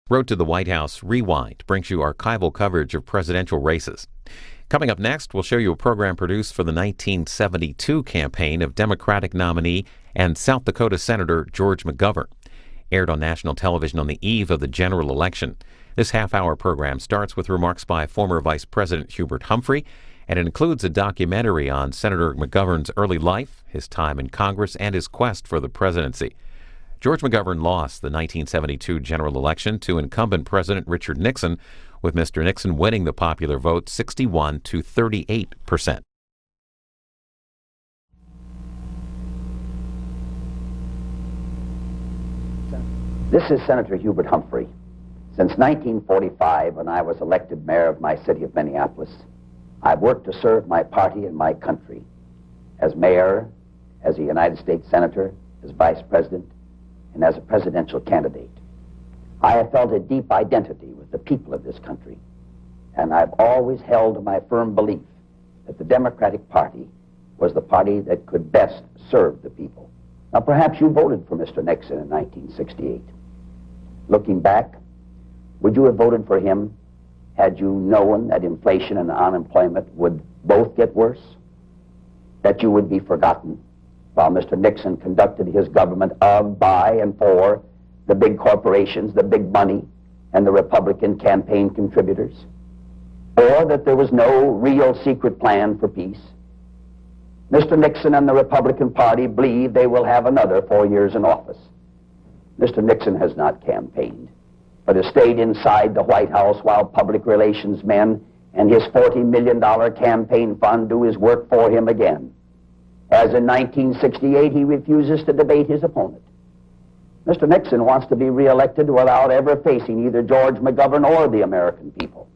Road to the White House Rewind brings you archival coverage of presidential races. Coming up next, we'll show you a program produced for the 1972 campaign of Democratic nominee and South Dakota Senator George McGovern. Aired on national television on the eve of the general election. This half-hour program starts with remarks by former Vice President Hubert Humphrey, and it includes a documentary on Senator McGovern's early life, his time in Congress, and his quest for the presidency. George McGovern lost the 1972 general election to incumbent President Richard Nixon, with Mr. Nixon winning the popular vote 61 to 38%. This is Senator Hubert Humphrey. Since 1945, when I was elected mayor of my city of Minneapolis, I've worked to serve my party and my country. As mayor, as a United States Senator, as Vice President, and as a presidential candidate. I have felt a deep identity with the people of this country, and I've always held to my firm belief that the Democratic Party was the party that could best serve the people. Now, perhaps you voted for Mr. Nixon in 1968. Looking back, would you have voted for him had you known that inflation and unemployment would both get worse? That you would be forgotten while Mr. Nixon conducted his government of, by, and for the big corporations, the big money, and the Republican campaign contributors? Or that there was no real secret plan for peace? Mr. Nixon and the Republican Party believe they will have another 4 years in office. Mr. Nixon has not campaigned, but has stayed inside the White House while public relations men and his $40 million campaign fund do his work for him again. As in 1968, he refuses to debate his opponent. Mr. Nixon wants to be reelected without ever facing either George McGovern or the American people.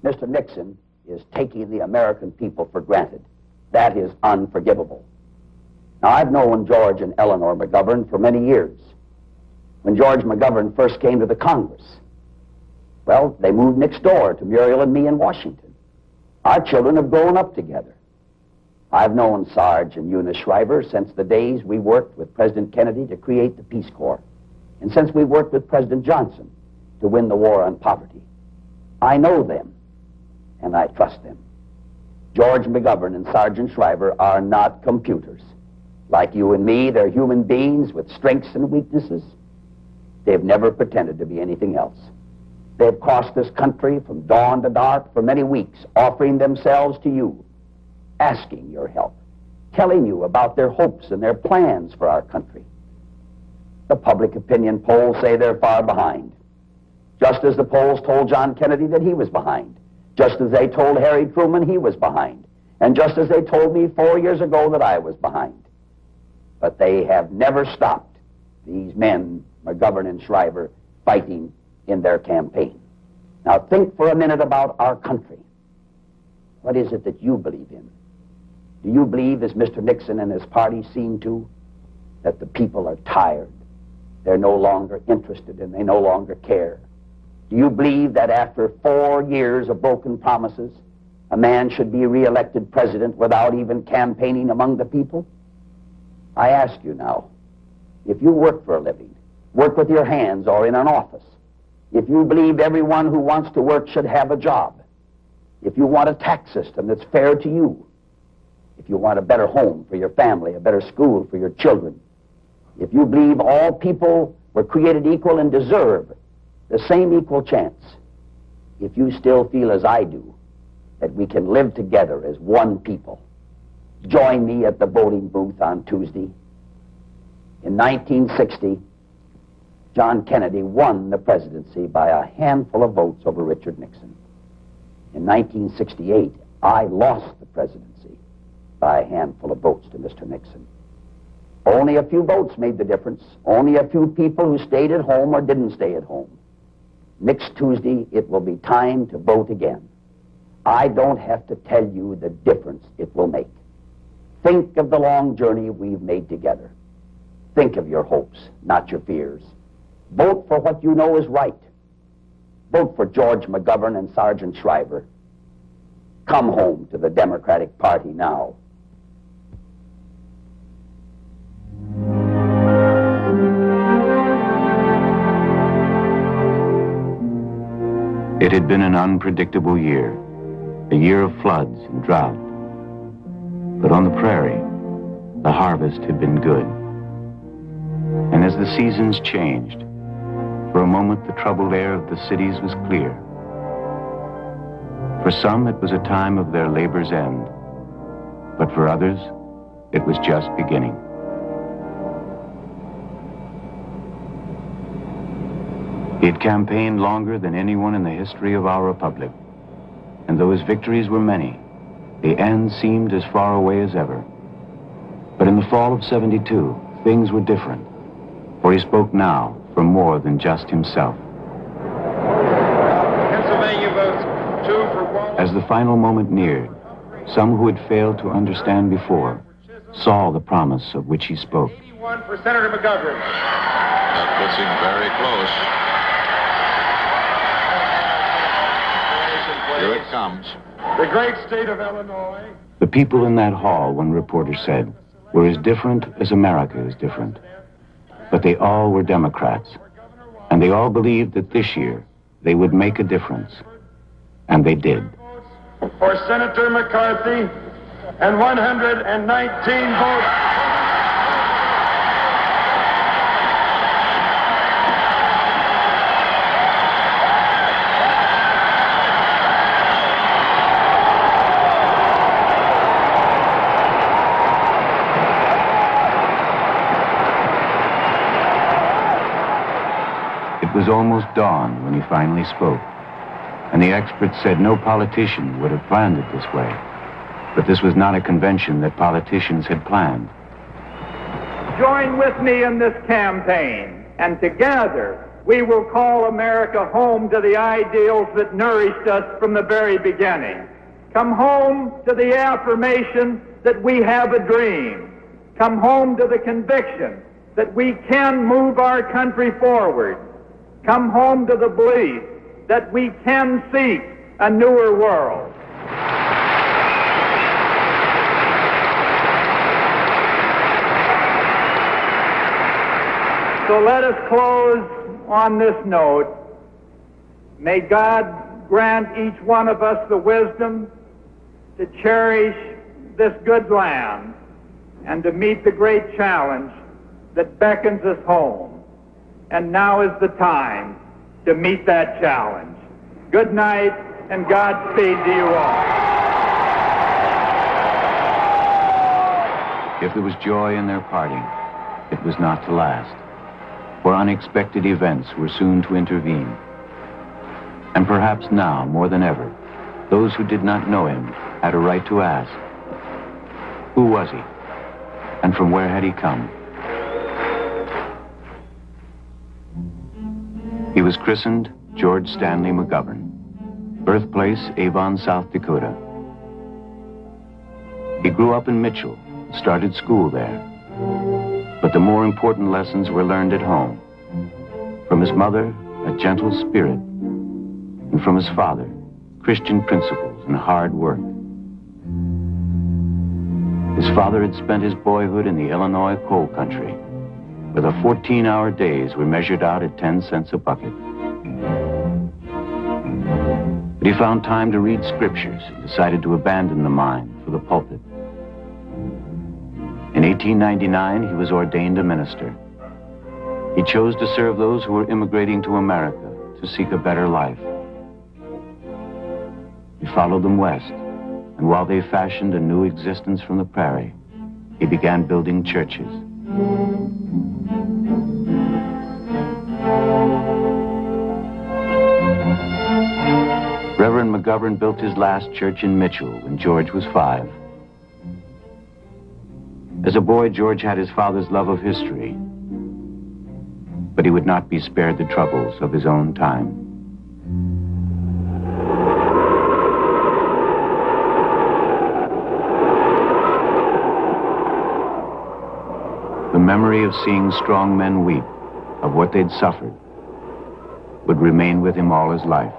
Mr. Nixon is taking the American people for granted. That is unforgivable. Now, I've known George and Eleanor McGovern for many years. When George McGovern first came to the Congress, well, they moved next door to Muriel and me in Washington. Our children have grown up together. I've known Sarge and Eunice Shriver since the days we worked with President Kennedy to create the Peace Corps, and since we worked with President Johnson to win the war on poverty. I know them, and I trust them. George McGovern and Sergeant Shriver are not computers. Like you and me, they're human beings with strengths and weaknesses. They've never pretended to be anything else. They've crossed this country from dawn to dark for many weeks, offering themselves to you, asking your help, telling you about their hopes and their plans for our country. The public opinion polls say they're far behind, just as the polls told John Kennedy that he was behind, just as they told Harry Truman he was behind, and just as they told me 4 years ago that I was behind. But they have never stopped, these men, McGovern and Shriver, fighting in their campaign. Now think for a minute about our country. What is it that you believe in? Do you believe, as Mr. Nixon and his party seem to, that the people are tired? They're no longer interested and they no longer care? Do you believe that after 4 years of broken promises, a man should be reelected president without even campaigning among the people? I ask you now, if you work for a living, work with your hands or in an office, if you believe everyone who wants to work should have a job, if you want a tax system that's fair to you, if you want a better home for your family, a better school for your children, if you believe all people were created equal and deserve the same equal chance, if you still feel as I do that we can live together as one people, join me at the voting booth on Tuesday. In 1960, John Kennedy won the presidency by a handful of votes over Richard Nixon. In 1968, I lost the presidency by a handful of votes to Mr. Nixon. Only a few votes made the difference. Only a few people who stayed at home or didn't stay at home. Next Tuesday, it will be time to vote again. I don't have to tell you the difference it will make. Think of the long journey we've made together. Think of your hopes, not your fears. Vote for what you know is right. Vote for George McGovern and Sergeant Shriver. Come home to the Democratic Party now. It had been an unpredictable year, a year of floods and drought. But on the prairie, the harvest had been good. And as the seasons changed, for a moment the troubled air of the cities was clear. For some, it was a time of their labor's end, but for others, it was just beginning. He had campaigned longer than anyone in the history of our republic, and though his victories were many, the end seemed as far away as ever. But in the fall of '72, things were different, for he spoke now for more than just himself. Pennsylvania votes 2 for Wallace. As the final moment neared, some who had failed to understand before saw the promise of which he spoke. 81 for Senator McGovern. That puts him very close. Here it comes. The great state of Illinois. The people in that hall, one reporter said, were as different as America is different. But they all were Democrats, and they all believed that this year they would make a difference. And they did. For Senator McCarthy, and 119 votes. It was almost dawn when he finally spoke, and the experts said no politician would have planned it this way. But this was not a convention that politicians had planned. Join with me in this campaign, and together we will call America home to the ideals that nourished us from the very beginning. Come home to the affirmation that we have a dream. Come home to the conviction that we can move our country forward. Come home to the belief that we can seek a newer world. So let us close on this note. May God grant each one of us the wisdom to cherish this good land and to meet the great challenge that beckons us home. And now is the time to meet that challenge. Good night and Godspeed to you all. If there was joy in their parting, it was not to last, for unexpected events were soon to intervene. And perhaps now, more than ever, those who did not know him had a right to ask, who was he, and from where had he come? He was christened George Stanley McGovern, birthplace Avon, South Dakota. He grew up in Mitchell, started school there. But the more important lessons were learned at home. From his mother, a gentle spirit, and from his father, Christian principles and hard work. His father had spent his boyhood in the Illinois coal country, where the 14-hour days were measured out at 10 cents a bucket. But he found time to read scriptures and decided to abandon the mine for the pulpit. In 1899, he was ordained a minister. He chose to serve those who were immigrating to America to seek a better life. He followed them west, and while they fashioned a new existence from the prairie, he began building churches. Reverend McGovern built his last church in Mitchell when George was 5. As a boy, George had his father's love of history, but he would not be spared the troubles of his own time. The memory of seeing strong men weep, of what they'd suffered, would remain with him all his life.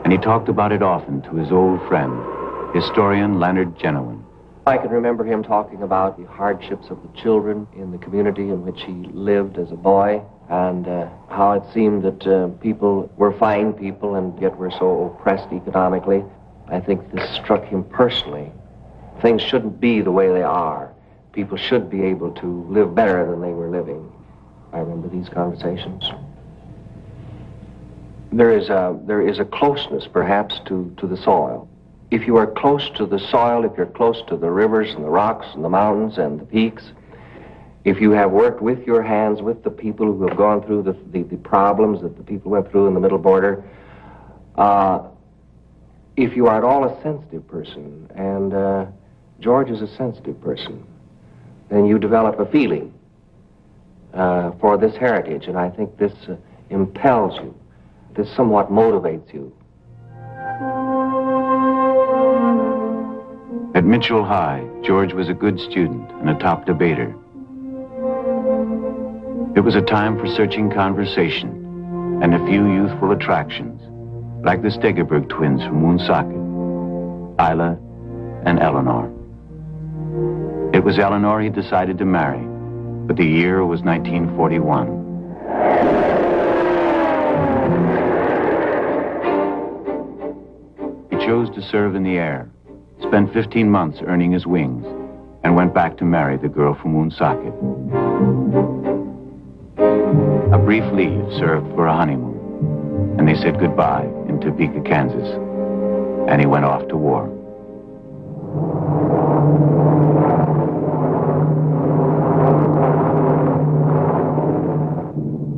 And he talked about it often to his old friend, historian Leonard Jenowan, I can remember him talking about the hardships of the children in the community in which he lived as a boy, and how it seemed that people were fine people and yet were so oppressed economically. I think this struck him personally. Things shouldn't be the way they are. People should be able to live better than they were living. I remember these conversations. There is a closeness, perhaps, to the soil. If you are close to the soil, if you're close to the rivers and the rocks and the mountains and the peaks, if you have worked with your hands with the people who have gone through the problems that the people went through in the middle border, if you are at all a sensitive person, and George is a sensitive person, then you develop a feeling for this heritage, and I think this impels you. This somewhat motivates you. At Mitchell High, George was a good student and a top debater. It was a time for searching conversation and a few youthful attractions, like the Stegerberg twins from Woonsocket, Isla and Eleanor. It was Eleanor he decided to marry, but the year was 1941. He chose to serve in the air, spent 15 months earning his wings, and went back to marry the girl from Woonsocket. A brief leave served for a honeymoon, and they said goodbye in Topeka, Kansas, and he went off to war.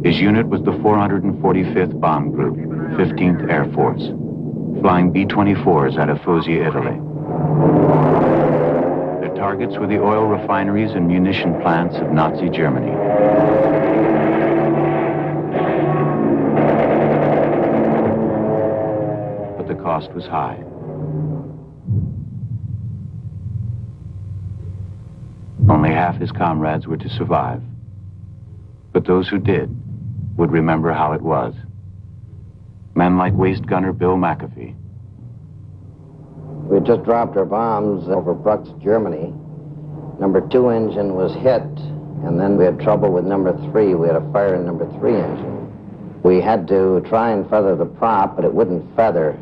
His unit was the 445th Bomb Group, 15th Air Force, flying B-24s out of Foggia, Italy. Their targets were the oil refineries and munition plants of Nazi Germany. But the cost was high. Only half his comrades were to survive. But those who did would remember how it was. Men like waist gunner Bill McAfee. We had just dropped our bombs over Brux, Germany. Number 2 engine was hit, and then we had trouble with number 3. We had a fire in number 3 engine. We had to try and feather the prop, but it wouldn't feather.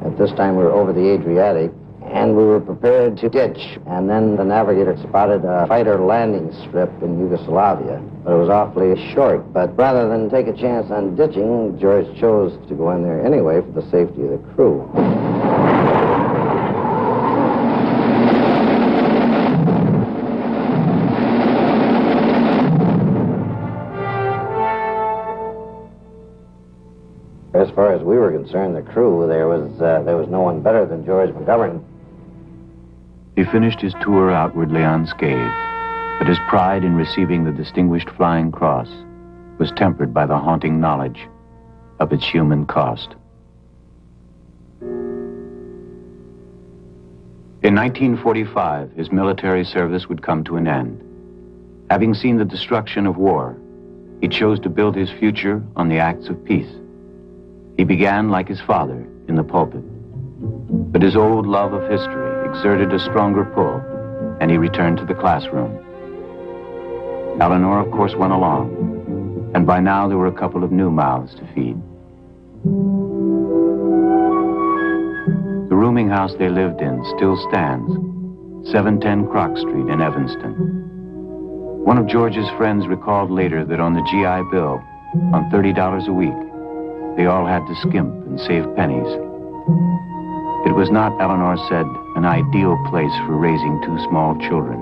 At this time, we were over the Adriatic, and we were prepared to ditch. And then the navigator spotted a fighter landing strip in Yugoslavia, but it was awfully short. But rather than take a chance on ditching, George chose to go in there anyway for the safety of the crew. As far as we were concerned, the crew, there was no one better than George McGovern. He finished his tour outwardly unscathed, but his pride in receiving the Distinguished Flying Cross was tempered by the haunting knowledge of its human cost. In 1945, his military service would come to an end. Having seen the destruction of war, he chose to build his future on the acts of peace. He began, like his father, in the pulpit. But his old love of history exerted a stronger pull, and he returned to the classroom. Eleanor, of course, went along, and by now there were a couple of new mouths to feed. The rooming house they lived in still stands, 710 Crock Street in Evanston. One of George's friends recalled later that on the GI Bill, on $30 a week, they all had to skimp and save pennies. It was not, Eleanor said, an ideal place for raising 2 small children.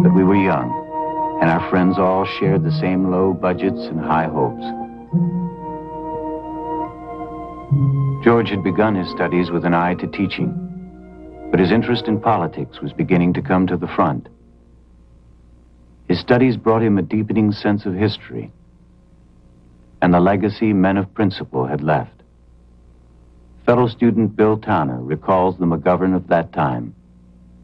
But we were young, and our friends all shared the same low budgets and high hopes. George had begun his studies with an eye to teaching, but his interest in politics was beginning to come to the front. His studies brought him a deepening sense of history and the legacy men of principle had left. Fellow student Bill Towner recalls the McGovern of that time.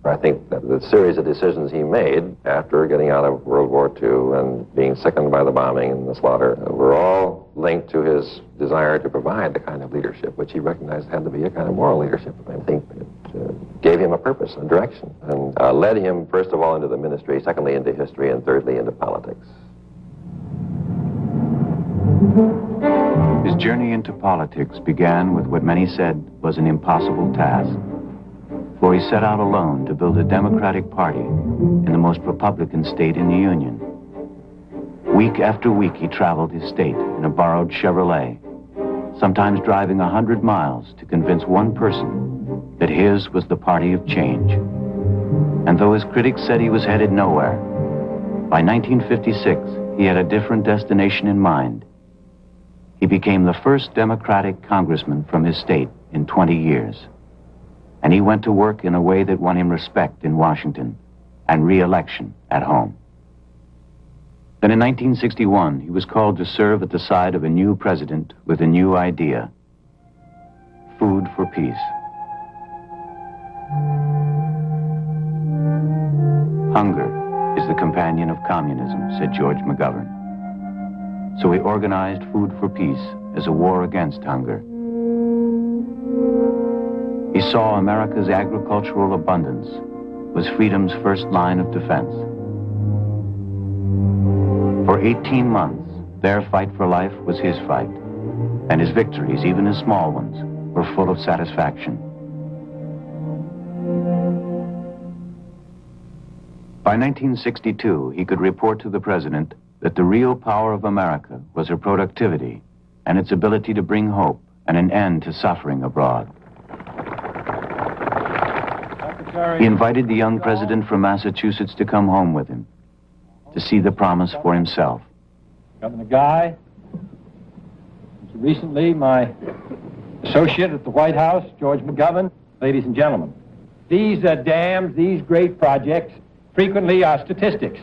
I think that the series of decisions he made after getting out of World War II and being sickened by the bombing and the slaughter were all linked to his desire to provide the kind of leadership which he recognized had to be a kind of moral leadership. I think that gave him a purpose, a direction, and led him, first of all, into the ministry, secondly, into history, and thirdly, into politics. His journey into politics began with what many said was an impossible task, for he set out alone to build a Democratic Party in the most Republican state in the Union. Week after week, he traveled his state in a borrowed Chevrolet, sometimes driving 100 miles to convince one person that his was the party of change. And though his critics said he was headed nowhere, by 1956, he had a different destination in mind. He became the first Democratic congressman from his state in 20 years. And he went to work in a way that won him respect in Washington and re-election at home. Then in 1961, he was called to serve at the side of a new president with a new idea: food for peace. Hunger is the companion of communism, said George McGovern. So he organized Food for Peace as a war against hunger. He saw America's agricultural abundance was freedom's first line of defense. For 18 months, their fight for life was his fight, and his victories, even his small ones, were full of satisfaction. By 1962, he could report to the president that the real power of America was her productivity and its ability to bring hope and an end to suffering abroad. He invited the young president from Massachusetts to come home with him, to see the promise for himself. Governor Guy, recently my associate at the White House, George McGovern, ladies and gentlemen. These dams, these great projects, frequently are statistics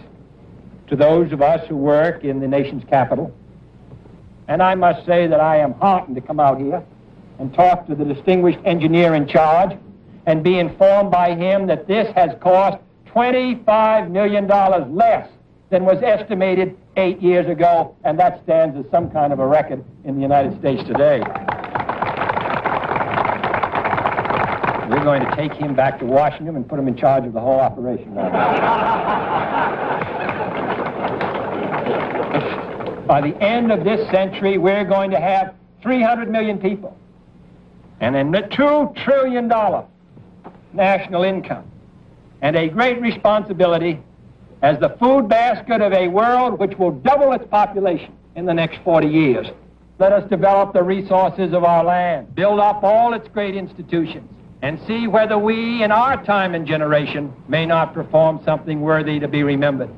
to those of us who work in the nation's capital. And I must say that I am heartened to come out here and talk to the distinguished engineer in charge and be informed by him that this has cost $25 million less than was estimated 8 years ago, and that stands as some kind of a record in the United States today. We're going to take him back to Washington and put him in charge of the whole operation. By the end of this century, we're going to have 300 million people and a $2 trillion national income and a great responsibility as the food basket of a world which will double its population in the next 40 years. Let us develop the resources of our land, build up all its great institutions, and see whether we, in our time and generation, may not perform something worthy to be remembered.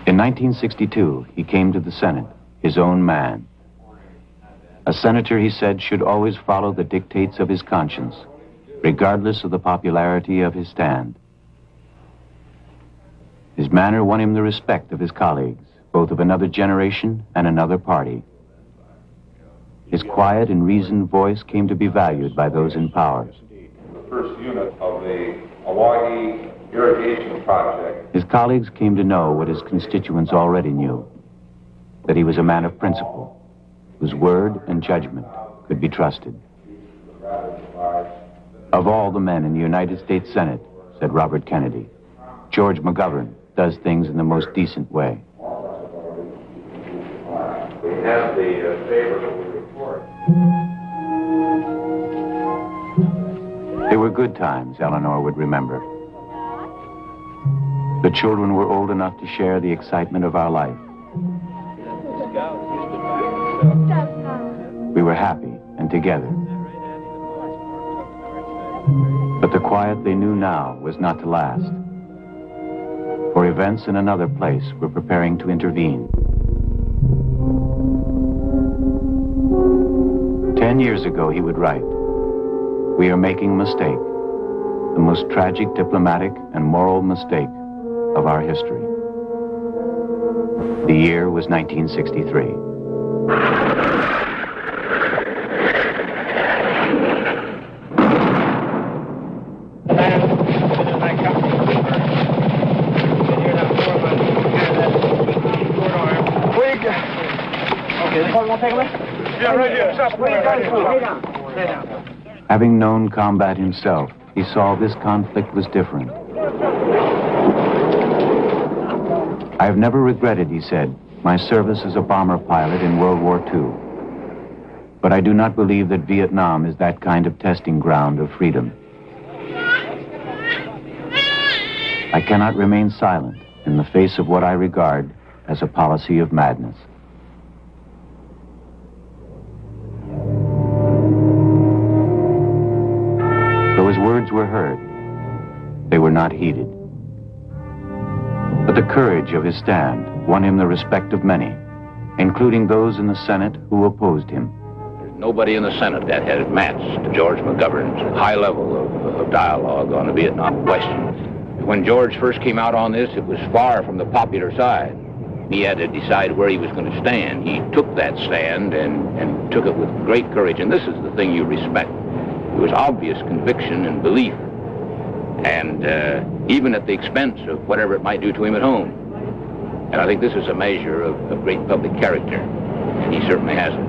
In 1962, he came to the Senate, his own man. A senator, he said, should always follow the dictates of his conscience, regardless of the popularity of his stand. His manner won him the respect of his colleagues, both of another generation and another party. His quiet and reasoned voice came to be valued by those in power. The first unit of the Hawaii irrigation project. His colleagues came to know what his constituents already knew, that he was a man of principle, whose word and judgment could be trusted. Of all the men in the United States Senate, said Robert Kennedy, George McGovern does things in the most decent way. We have the favorable report. They were good times, Eleanor would remember. The children were old enough to share the excitement of our life. We were happy and together. But the quiet they knew now was not to last. For events in another place were preparing to intervene. 10 years ago, he would write, "We are making a mistake, the most tragic diplomatic and moral mistake of our history." The year was 1963. Yeah, right here. Having known combat himself, he saw this conflict was different. I have never regretted, he said, my service as a bomber pilot in World War II. But I do not believe that Vietnam is that kind of testing ground of freedom. I cannot remain silent in the face of what I regard as a policy of madness. Though his words were heard, they were not heeded. But the courage of his stand won him the respect of many, including those in the Senate who opposed him. There's nobody in the Senate that has matched George McGovern's high level of dialogue on the Vietnam question. When George first came out on this, it was far from the popular side. He had to decide where he was going to stand. He took that stand and took it with great courage, and this is the thing you respect. It was obvious conviction and belief, and even at the expense of whatever it might do to him at home. And I think this is a measure of great public character, and he certainly has it.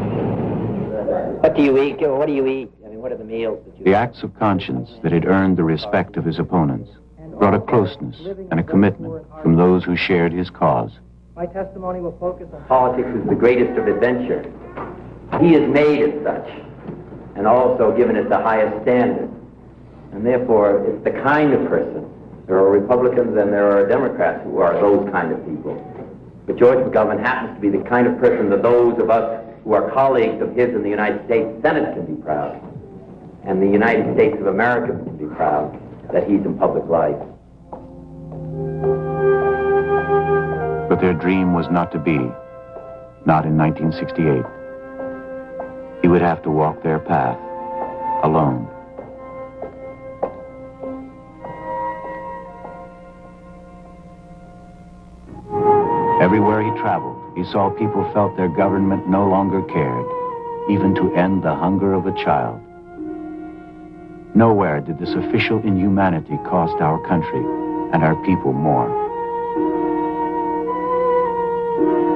What do you eat? What do you eat? I mean, what are the meals that you eat? The acts of conscience that had earned the respect of his opponents brought a closeness and a commitment from those who shared his cause. My testimony will focus on politics is the greatest of adventure. He has made it such, and also given it the highest standard. And therefore, it's the kind of person. There are Republicans and there are Democrats who are those kind of people. But George McGovern happens to be the kind of person that those of us who are colleagues of his in the United States Senate can be proud. And the United States of America can be proud that he's in public life. But their dream was not to be, not in 1968. He would have to walk their path alone. Everywhere he traveled, he saw people felt their government no longer cared, even to end the hunger of a child. Nowhere did this official inhumanity cost our country and our people more.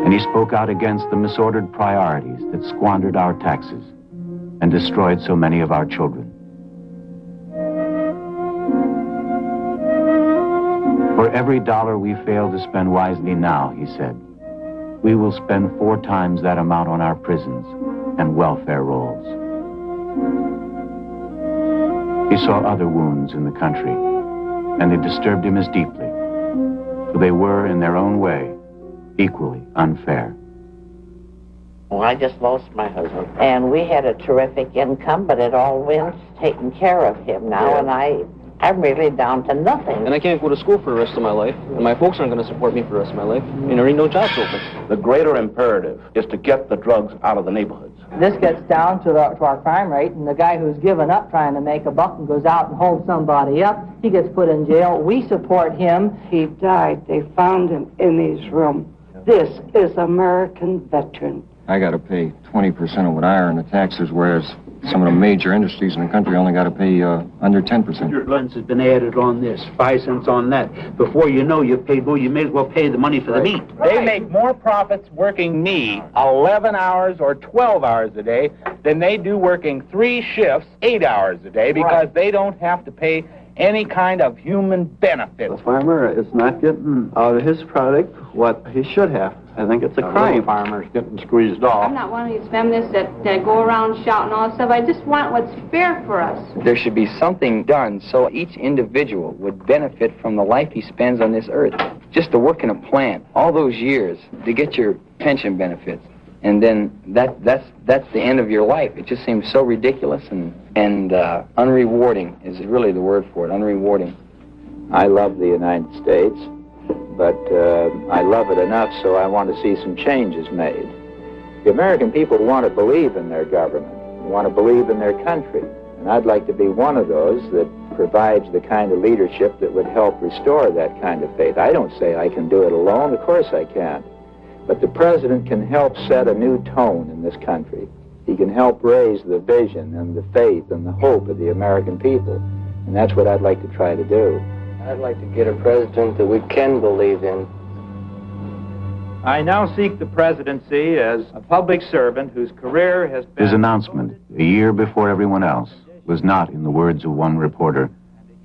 And he spoke out against the misordered priorities that squandered our taxes and destroyed so many of our children. For every dollar we fail to spend wisely now, he said, we will spend 4 times that amount on our prisons and welfare rolls. He saw other wounds in the country, and they disturbed him as deeply, for they were, in their own way, equally unfair. Well, I just lost my husband, and we had a terrific income, but it all went taking care of him now, and I'm really down to nothing. And I can't go to school for the rest of my life, and my folks aren't going to support me for the rest of my life. I mean, there ain't no jobs open. The greater imperative is to get the drugs out of the neighborhoods. This gets down to our crime rate, and the guy who's given up trying to make a buck and goes out and holds somebody up, he gets put in jail. We support him. He died. They found him in his room. This is American veteran. I got to pay 20% of what I earn in taxes, whereas some of the major industries in the country only got to pay under 10%. Your lunch has been added on this, 5 cents on that. Before you know you pay, well, you may as well pay the money for the meat. They make more profits working me 11 hours or 12 hours a day than they do working 3 shifts, 8 hours a day, because they don't have to pay any kind of human benefit. The farmer is not getting out of his product what he should have. I think it's a crime. Farmers getting squeezed off. I'm not one of these feminists that go around shouting all this stuff. I just want what's fair for us. There should be something done so each individual would benefit from the life he spends on this earth. Just to work in a plant all those years to get your pension benefits, and then that's the end of your life. It just seems so ridiculous and unrewarding is really the word for it, unrewarding. I love the United States, but I love it enough so I want to see some changes made. The American people want to believe in their government, want to believe in their country, and I'd like to be one of those that provides the kind of leadership that would help restore that kind of faith. I don't say I can do it alone, of course I can't, but the president can help set a new tone in this country. He can help raise the vision and the faith and the hope of the American people, and that's what I'd like to try to do. I'd like to get a president that we can believe in. I now seek the presidency as a public servant whose career has been... His announcement, a year before everyone else, was not, in the words of one reporter,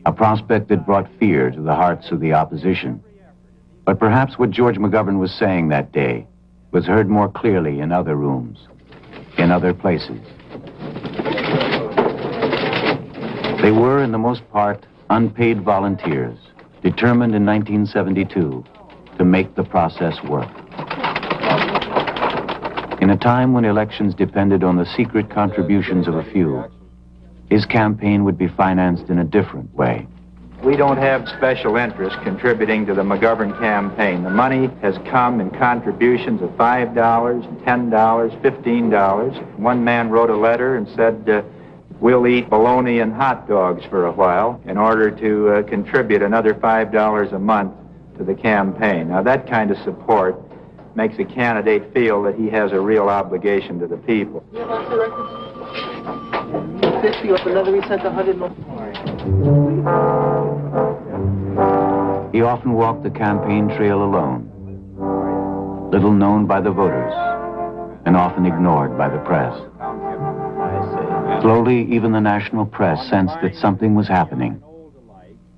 a prospect that brought fear to the hearts of the opposition. But perhaps what George McGovern was saying that day was heard more clearly in other rooms, in other places. They were, in the most part, unpaid volunteers, determined in 1972 to make the process work. In a time when elections depended on the secret contributions of a few, his campaign would be financed in a different way. We don't have special interests contributing to the McGovern campaign. The money has come in contributions of $5, $10, $15. One man wrote a letter and said, we'll eat bologna and hot dogs for a while in order to contribute another $5 a month to the campaign. Now, that kind of support makes a candidate feel that he has a real obligation to the people. 50 up another, we sent 100 more. He often walked the campaign trail alone, little known by the voters, and often ignored by the press. Slowly, even the national press sensed that something was happening,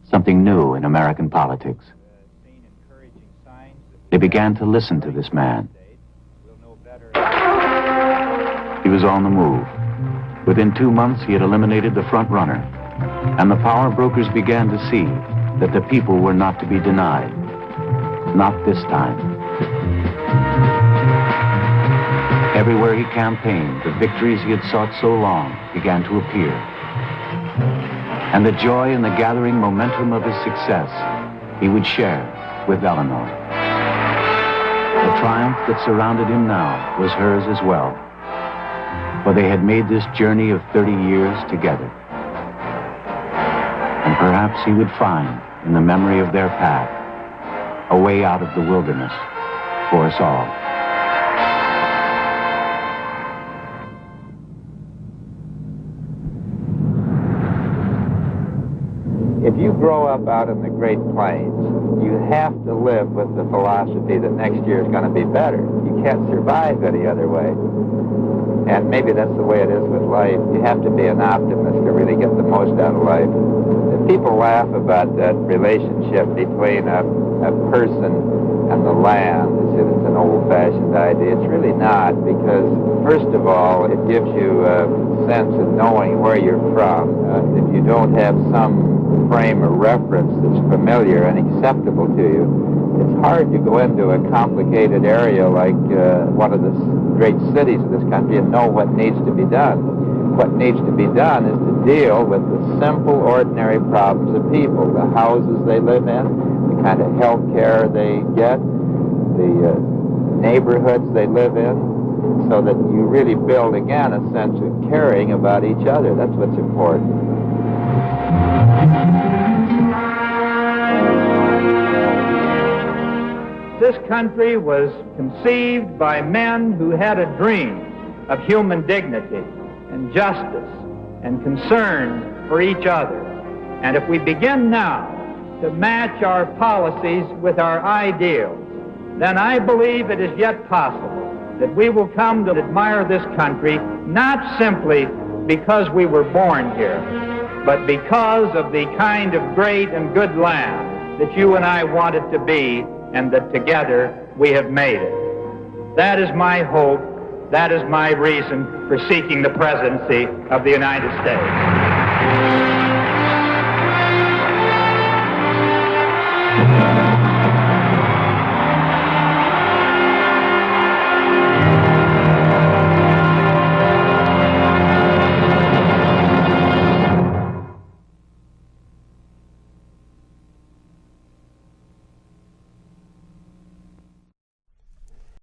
something new in American politics. They began to listen to this man. He was on the move. Within 2 months, he had eliminated the front runner, and the power brokers began to see that the people were not to be denied. Not this time. Everywhere he campaigned, the victories he had sought so long began to appear. And the joy and the gathering momentum of his success he would share with Eleanor. The triumph that surrounded him now was hers as well, for they had made this journey of 30 years together. And perhaps he would find, in the memory of their path, a way out of the wilderness for us all. If you grow up out in the Great Plains, you have to live with the philosophy that next year is going to be better. You can't survive any other way. And maybe that's the way it is with life. You have to be an optimist to really get the most out of life. And people laugh about that relationship between a person and the land. They say it's an old-fashioned idea. It's really not, because first of all, it gives you a sense of knowing where you're from. If you don't have some frame of reference that's familiar and acceptable to you, it's hard to go into a complicated area like one of the great cities of this country and know what needs to be done. What needs to be done is to deal with the simple, ordinary problems of people, the houses they live in, the kind of health care they get, the neighborhoods they live in, so that you really build, again, a sense of caring about each other. That's what's important. This country was conceived by men who had a dream of human dignity and justice and concern for each other. And if we begin now to match our policies with our ideals, then I believe it is yet possible that we will come to admire this country not simply because we were born here, but because of the kind of great and good land that you and I want it to be, and that together we have made it. That is my hope. That is my reason for seeking the presidency of the United States.